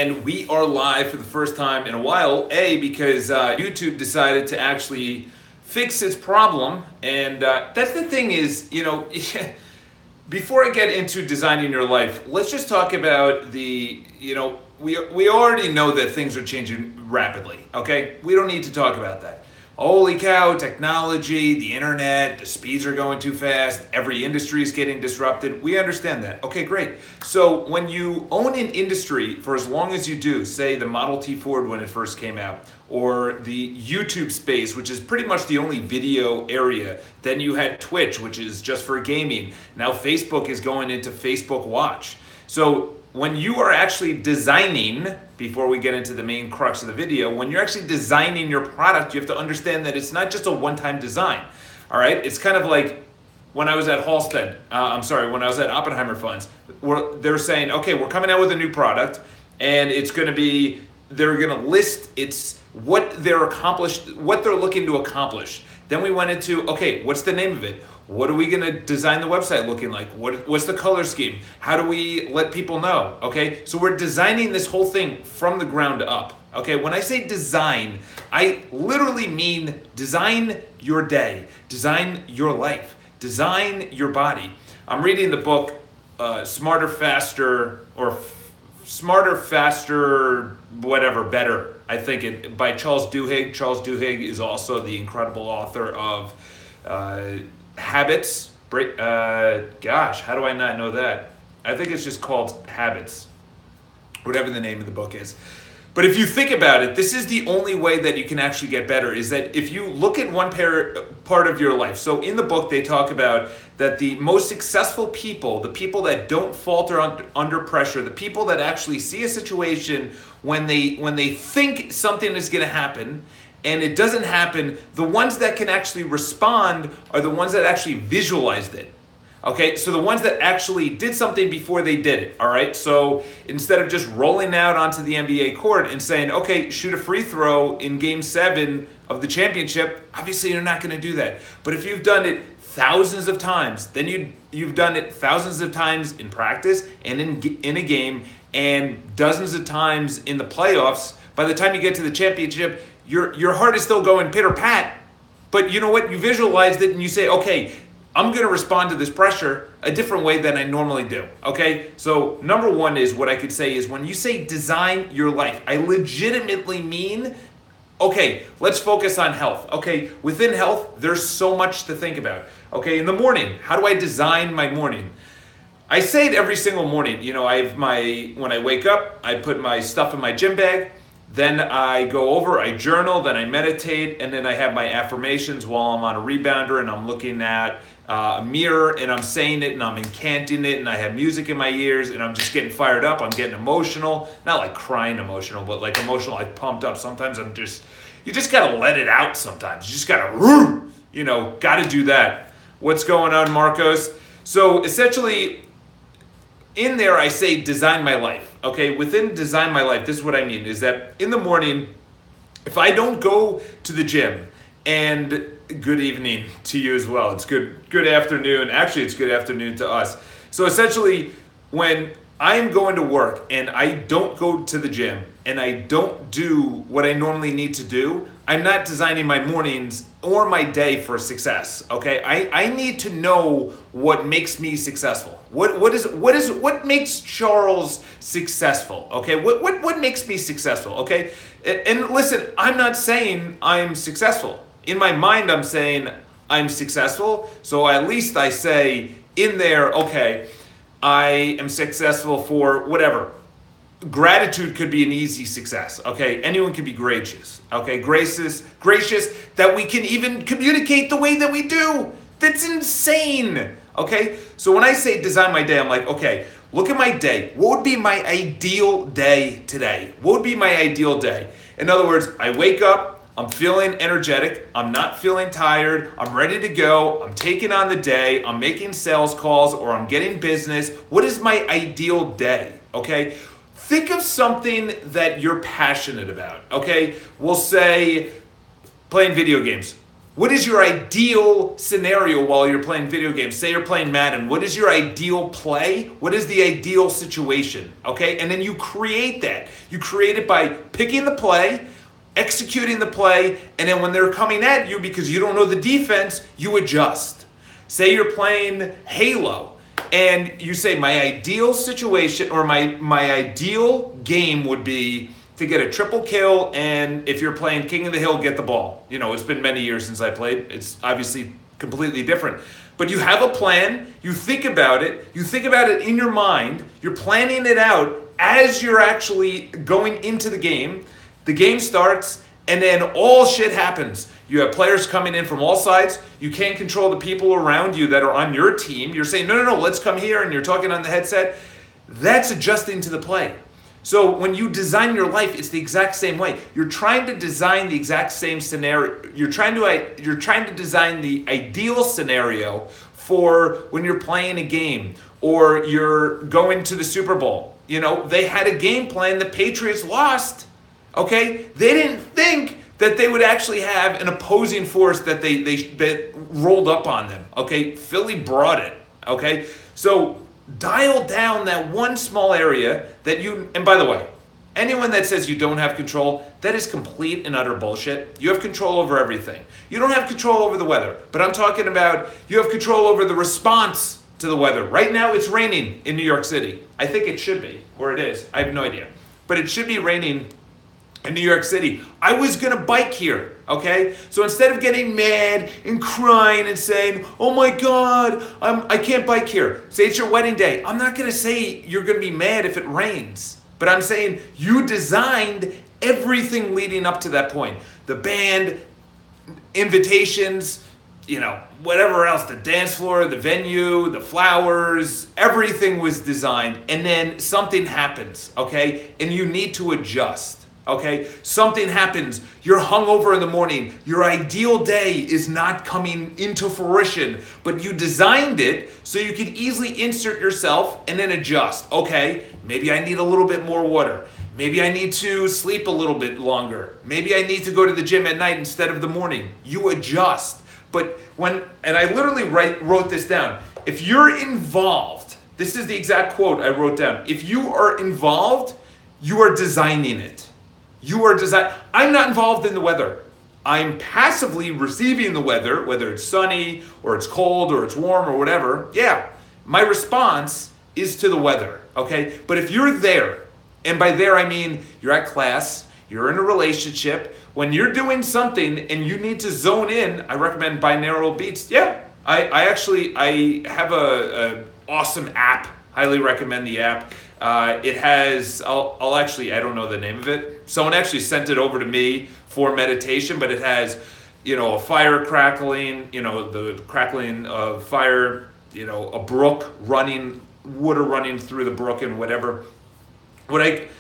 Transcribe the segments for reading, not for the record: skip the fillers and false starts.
and we are live for the first time in a while. Because YouTube decided to actually fix its problem, and that's the thing is, before I get into designing your life, let's just talk about we already know that things are changing rapidly, okay? We don't need to talk about that. Holy cow, technology, the internet, the speeds are going too fast, every industry is getting disrupted. We understand that. Okay, great. So when you own an industry for as long as you do, say the Model T Ford when it first came out, or the YouTube space, which is pretty much the only video area, then you had Twitch, which is just for gaming. Now Facebook is going into Facebook Watch. So when you are actually designing, before we get into the main crux of the video, when you're actually designing your product, you have to understand that it's not just a one-time design, all right? It's kind of like when I was at when I was at Oppenheimer Funds, they're saying, okay, we're coming out with a new product, and it's gonna be, they're gonna list what they're looking to accomplish. Then we went into, okay, what's the name of it? What are we going to design the website looking like? What's the color scheme? How do we let people know? Okay, so we're designing this whole thing from the ground up. Okay, when I say design, I literally mean design your day, design your life, design your body. I'm reading the book Smarter, Faster, whatever, Better. I think by Charles Duhigg. Charles Duhigg is also the incredible author of Habits. Gosh, how do I not know that? I think it's just called Habits, whatever the name of the book is. But if you think about it, this is the only way that you can actually get better, is that if you look at one part of your life. So in the book, they talk about that the most successful people, the people that don't falter under pressure, the people that actually see a situation when they think something is going to happen, and it doesn't happen, the ones that can actually respond are the ones that actually visualized it. Okay, so the ones that actually did something before they did it, all right? So instead of just rolling out onto the NBA court and saying, okay, shoot a free throw in game 7 of the championship, obviously you're not gonna do that. But if you've done it thousands of times, then you've done it thousands of times in practice and in a game, and dozens of times in the playoffs. By the time you get to the championship, your heart is still going pitter-pat, but you know what? You visualized it and you say, okay, I'm going to respond to this pressure a different way than I normally do, okay? So number one is what I could say is when you say design your life, I legitimately mean, okay, let's focus on health, okay? Within health, there's so much to think about, okay? In the morning, how do I design my morning? I say it every single morning. When I wake up, I put my stuff in my gym bag. Then I go over, I journal, then I meditate, and then I have my affirmations while I'm on a rebounder and I'm looking at a mirror and I'm saying it and I'm incanting it, and I have music in my ears and I'm just getting fired up. I'm getting emotional, not like crying emotional, but like emotional, like pumped up. Sometimes you just gotta let it out sometimes. You just gotta do that. What's going on, Marcos? So essentially, in there, I say design my life, okay? Within design my life, this is what I mean, is that in the morning, if I don't go to the gym, and good evening to you as well. It's good afternoon. Actually, it's good afternoon to us. So essentially, when I'm going to work and I don't go to the gym and I don't do what I normally need to do, I'm not designing my mornings or my day for success, okay? I need to know what makes me successful. What makes Charles successful, okay? What makes me successful, okay? And listen, I'm not saying I'm successful. In my mind, I'm saying I'm successful, so at least I say in there, okay, I am successful for whatever. Gratitude could be an easy success, okay? Anyone can be gracious, okay? Gracious, that we can even communicate the way that we do. That's insane, okay? So when I say design my day, I'm like, okay, look at my day. What would be my ideal day today? What would be my ideal day? In other words, I wake up, I'm feeling energetic, I'm not feeling tired, I'm ready to go, I'm taking on the day, I'm making sales calls, or I'm getting business. What is my ideal day, okay? Think of something that you're passionate about, okay? We'll say playing video games. What is your ideal scenario while you're playing video games? Say you're playing Madden. What is your ideal play? What is the ideal situation? Okay? And then you create that. You create it by picking the play, executing the play, and then when they're coming at you because you don't know the defense, you adjust. Say you're playing Halo and you say my ideal situation or my ideal game would be to get a triple kill, and if you're playing King of the Hill, get the ball. You know, it's been many years since I played. It's obviously completely different. But you have a plan, you think about it in your mind, you're planning it out as you're actually going into the game starts, and then all shit happens. You have players coming in from all sides, you can't control the people around you that are on your team. You're saying, no, let's come here, and you're talking on the headset. That's adjusting to the play. So when you design your life, it's the exact same way. You're trying to design the exact same scenario. You're trying to design the ideal scenario for when you're playing a game or you're going to the Super Bowl. You know, they had a game plan. The Patriots lost. Okay, they didn't think that they would actually have an opposing force that that rolled up on them. Okay, Philly brought it. Okay, so dial down that one small area that you, and by the way, anyone that says you don't have control, that is complete and utter bullshit. You have control over everything. You don't have control over the weather, but I'm talking about you have control over the response to the weather. Right now it's raining in New York City. I think it should be, or it is. I have no idea. But it should be raining in New York City. I was gonna bike here, okay? So instead of getting mad and crying and saying, oh my God, I can't bike here. Say it's your wedding day. I'm not gonna say you're gonna be mad if it rains, but I'm saying you designed everything leading up to that point. The band, invitations, you know, whatever else, the dance floor, the venue, the flowers, everything was designed, and then something happens, okay? And you need to adjust. Okay, something happens, you're hungover in the morning, your ideal day is not coming into fruition, but you designed it so you could easily insert yourself and then adjust. Okay, maybe I need a little bit more water. Maybe I need to sleep a little bit longer. Maybe I need to go to the gym at night instead of the morning. You adjust. But and I literally wrote this down. If you're involved, this is the exact quote I wrote down. If you are involved, you are designing it. I'm not involved in the weather. I'm passively receiving the weather, whether it's sunny or it's cold or it's warm or whatever. Yeah, my response is to the weather, okay? But if you're there, and by there I mean you're at class, you're in a relationship, when you're doing something and you need to zone in, I recommend binaural beats. Yeah, I have a awesome app. Highly recommend the app. It has, I don't know the name of it. Someone actually sent it over to me for meditation, but it has, a fire crackling, the crackling of fire, a brook running, water running through the brook and whatever.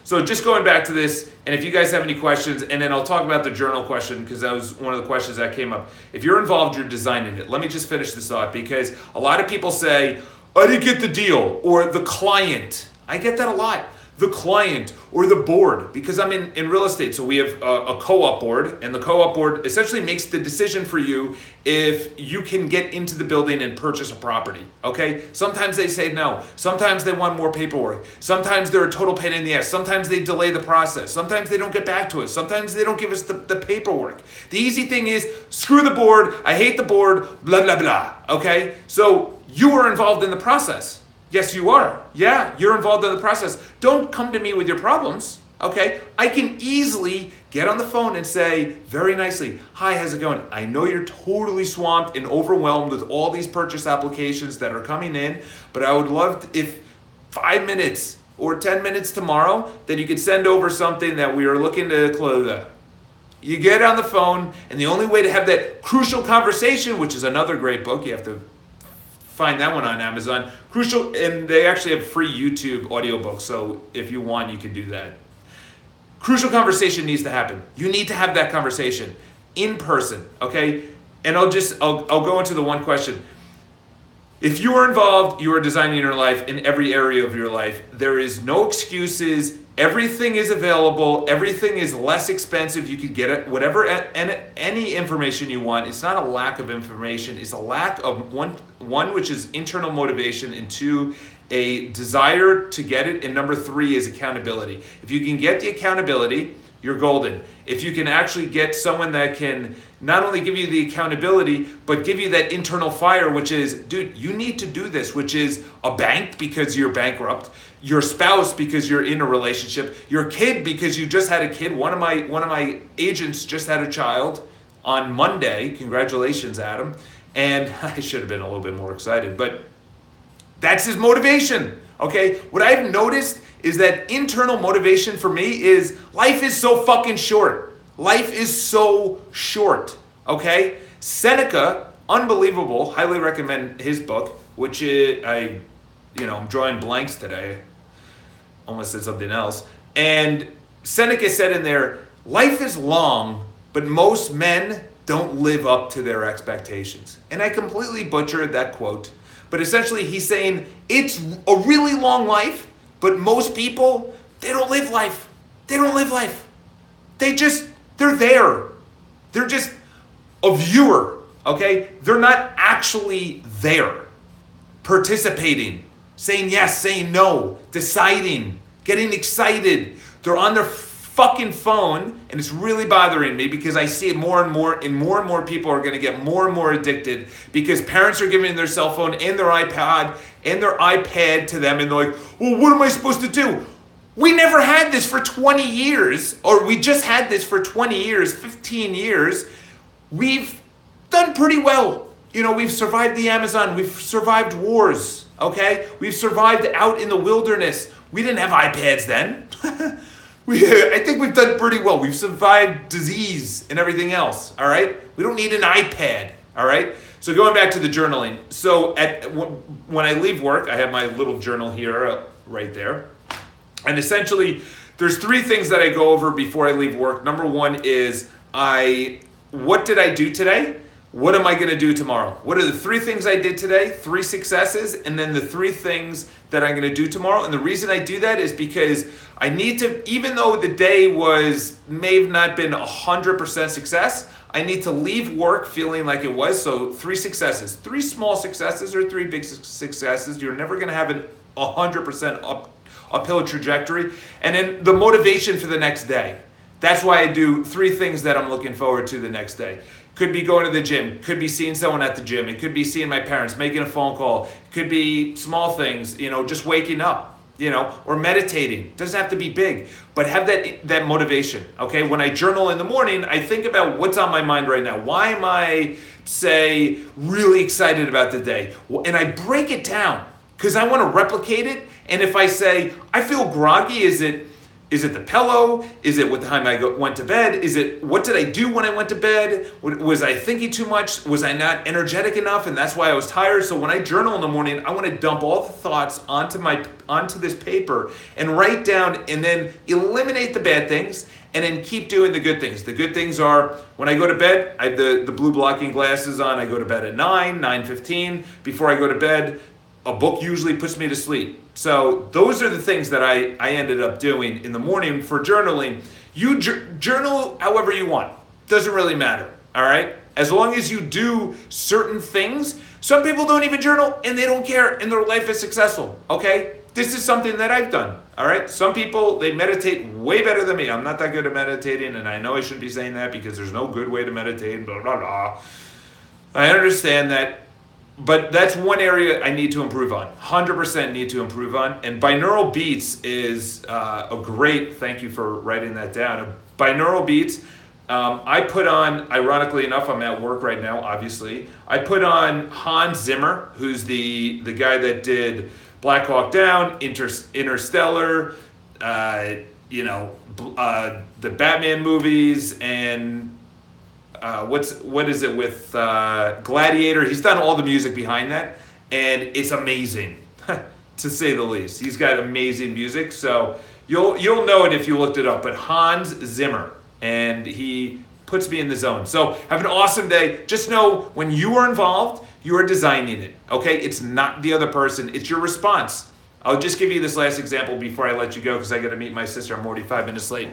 So just going back to this, and if you guys have any questions, and then I'll talk about the journal question, because that was one of the questions that came up. If you're involved, you're designing it. Let me just finish this thought, because a lot of people say, I didn't get the deal, or the client. I get that a lot. The client or the board, because I'm in real estate. So we have a co-op board, and the co-op board essentially makes the decision for you if you can get into the building and purchase a property, okay? Sometimes they say no. Sometimes they want more paperwork. Sometimes they're a total pain in the ass. Sometimes they delay the process. Sometimes they don't get back to us. Sometimes they don't give us the paperwork. The easy thing is, screw the board, I hate the board, blah, blah, blah, okay? So you are involved in the process. Yes, you are. Yeah, you're involved in the process. Don't come to me with your problems, okay? I can easily get on the phone and say very nicely, hi, how's it going? I know you're totally swamped and overwhelmed with all these purchase applications that are coming in, but I would love if 5 minutes or 10 minutes tomorrow that you could send over something that we are looking to close. You get on the phone, and the only way to have that crucial conversation, which is another great book, you have to find that one on Amazon. Crucial, and they actually have free YouTube audiobooks, so if you want, you can do that. Crucial conversation needs to happen. You need to have that conversation in person, okay? And I'll go into the one question. If you are involved, you are designing your life in every area of your life. There is no excuses Everything is available. Everything is less expensive. You could get it, whatever, any information you want. It's not a lack of information. It's a lack of one, which is internal motivation, and two, a desire to get it, and number three is accountability. If you can get the accountability, you're golden. If you can actually get someone that can not only give you the accountability, but give you that internal fire, which is, dude, you need to do this, which is a bank because you're bankrupt, your spouse because you're in a relationship, your kid because you just had a kid. One of my agents just had a child on Monday. Congratulations, Adam. And I should have been a little bit more excited, but that's his motivation. Okay? What I've noticed is that internal motivation for me is life is so fucking short. Life is so short. Okay? Seneca, unbelievable. Highly recommend his book, which is, I'm drawing blanks today. Almost said something else. And Seneca said in there, life is long, but most men don't live up to their expectations. And I completely butchered that quote. But essentially he's saying it's a really long life, but most people, they don't live life. They don't live life. They're there. They're just a viewer, okay? They're not actually there, participating, saying yes, saying no, deciding, getting excited. They're on their fucking phone, and it's really bothering me because I see it more and more people are going to get more and more addicted because parents are giving their cell phone and their iPad and their iPad to them, and they're like, well, what am I supposed to do? We never had this for 20 years, or we just had this for 20 years, 15 years. We've done pretty well. We've survived the Amazon. We've survived wars, okay? We've survived out in the wilderness. We didn't have iPads then. I think we've done pretty well. We've survived disease and everything else, all right? We don't need an iPad, all right? So going back to the journaling. So when I leave work, I have my little journal here, right there. And essentially, there's three things that I go over before I leave work. Number one is, what did I do today? What am I going to do tomorrow? What are the three things I did today? 3 successes, and then the 3 things that I'm going to do tomorrow. And the reason I do that is because I need to, even though the day may have not been 100% success, I need to leave work feeling like it was. So 3 successes, 3 small successes or 3 big successes. You're never going to have an 100% uphill trajectory. And then the motivation for the next day. That's why I do 3 things that I'm looking forward to the next day. Could be going to the gym. Could be seeing someone at the gym. It could be seeing my parents, making a phone call. It could be small things, just waking up, or meditating. Doesn't have to be big, but have that motivation, okay? When I journal in the morning, I think about what's on my mind right now. Why am I, say, really excited about the day? And I break it down because I want to replicate it. And if I say, I feel groggy, is it the pillow? Is it what time I went to bed? Is it what did I do when I went to bed? Was I thinking too much? Was I not energetic enough? And that's why I was tired. So when I journal in the morning, I want to dump all the thoughts onto this paper and write down and then eliminate the bad things and then keep doing the good things. The good things are when I go to bed, I have the blue blocking glasses on. I go to bed at 9:15. Before I go to bed, a book usually puts me to sleep. So those are the things that I ended up doing in the morning for journaling. You journal however you want. Doesn't really matter, all right? As long as you do certain things. Some people don't even journal and they don't care and their life is successful, okay? This is something that I've done, all right? Some people, they meditate way better than me. I'm not that good at meditating, and I know I shouldn't be saying that because there's no good way to meditate, blah, blah, blah. I understand that. But that's one area I need to improve on. 100% need to improve on. And binaural beats is a great, thank you for writing that down. Binaural beats, I put on, ironically enough, I'm at work right now, obviously. I put on Hans Zimmer, who's the guy that did Black Hawk Down, Interstellar, the Batman movies, and what is it with Gladiator? He's done all the music behind that, and it's amazing, to say the least. He's got amazing music, so you'll know it if you looked it up. But Hans Zimmer, and he puts me in the zone. So have an awesome day. Just know when you are involved, you are designing it. Okay, it's not the other person; it's your response. I'll just give you this last example before I let you go because I got to meet my sister. I'm already 5 minutes late.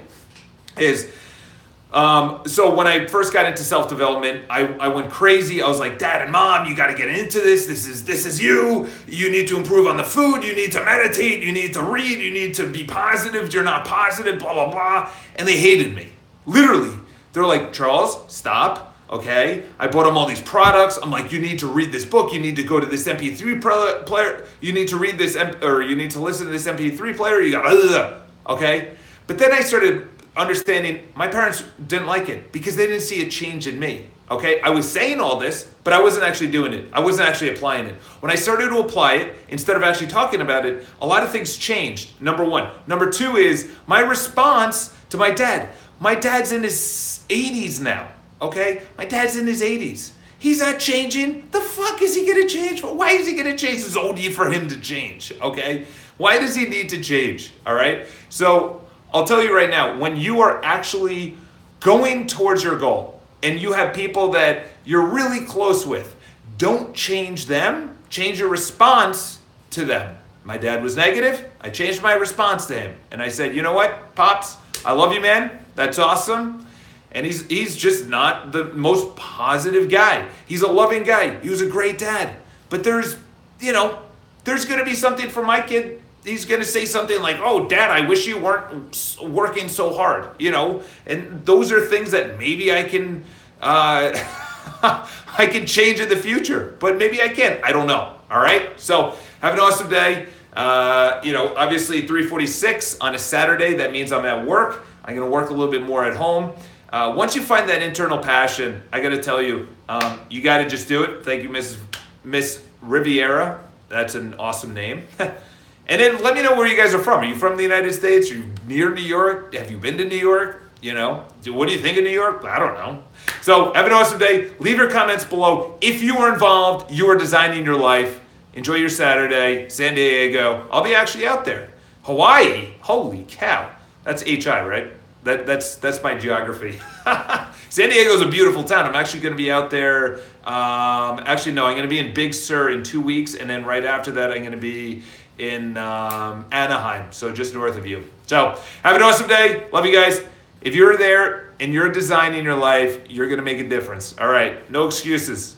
So when I first got into self-development, I went crazy. I was like, Dad and Mom, you got to get into this. This is you. You need to improve on the food. You need to meditate. You need to read. You need to be positive. You're not positive, blah, blah, blah. And they hated me. Literally. They're like, Charles, stop. Okay, I bought them all these products. I'm like, you need to read this book. You need to go to this MP3 player. You need to read this, or you need to listen to this MP3 player. You got, okay. But then I started understanding my parents didn't like it because they didn't see a change in me. Okay, I was saying all this, but I wasn't actually doing it. I wasn't actually applying it. When I started to apply it, instead of actually talking about it, a lot of things changed. Number one. Number two is my response to my dad. My dad's in his 80s now. Okay? My dad's in his 80s. He's not changing. The fuck is he going to change? Why is he going to change? It's old for him to change. Okay? Why does he need to change? All right? So I'll tell you right now, when you are actually going towards your goal and you have people that you're really close with, don't change them. Change your response to them. My dad was negative. I changed my response to him. And I said, you know what, Pops? I love you, man. That's awesome. And he's just not the most positive guy. He's a loving guy. He was a great dad. But there's going to be something for my kid. He's going to say something like, oh, Dad, I wish you weren't working so hard, And those are things that maybe I can I can change in the future. But maybe I can't. I don't know. All right? So have an awesome day. Obviously 3:46 on a Saturday. That means I'm at work. I'm going to work a little bit more at home. Once you find that internal passion, I got to tell you, you got to just do it. Thank you, Miss Riviera. That's an awesome name. And then let me know where you guys are from. Are you from the United States? Are you near New York? Have you been to New York? What do you think of New York? I don't know. So have an awesome day. Leave your comments below. If you are involved, you are designing your life. Enjoy your Saturday. San Diego. I'll be actually out there. Hawaii. Holy cow. That's HI, right? That's my geography. San Diego is a beautiful town. I'm actually going to be out there. I'm going to be in Big Sur in 2 weeks, and then right after that, I'm going to be in Anaheim, so just north of you. So have an awesome day. Love you guys. If you're there and you're designing your life, you're going to make a difference. All right, no excuses.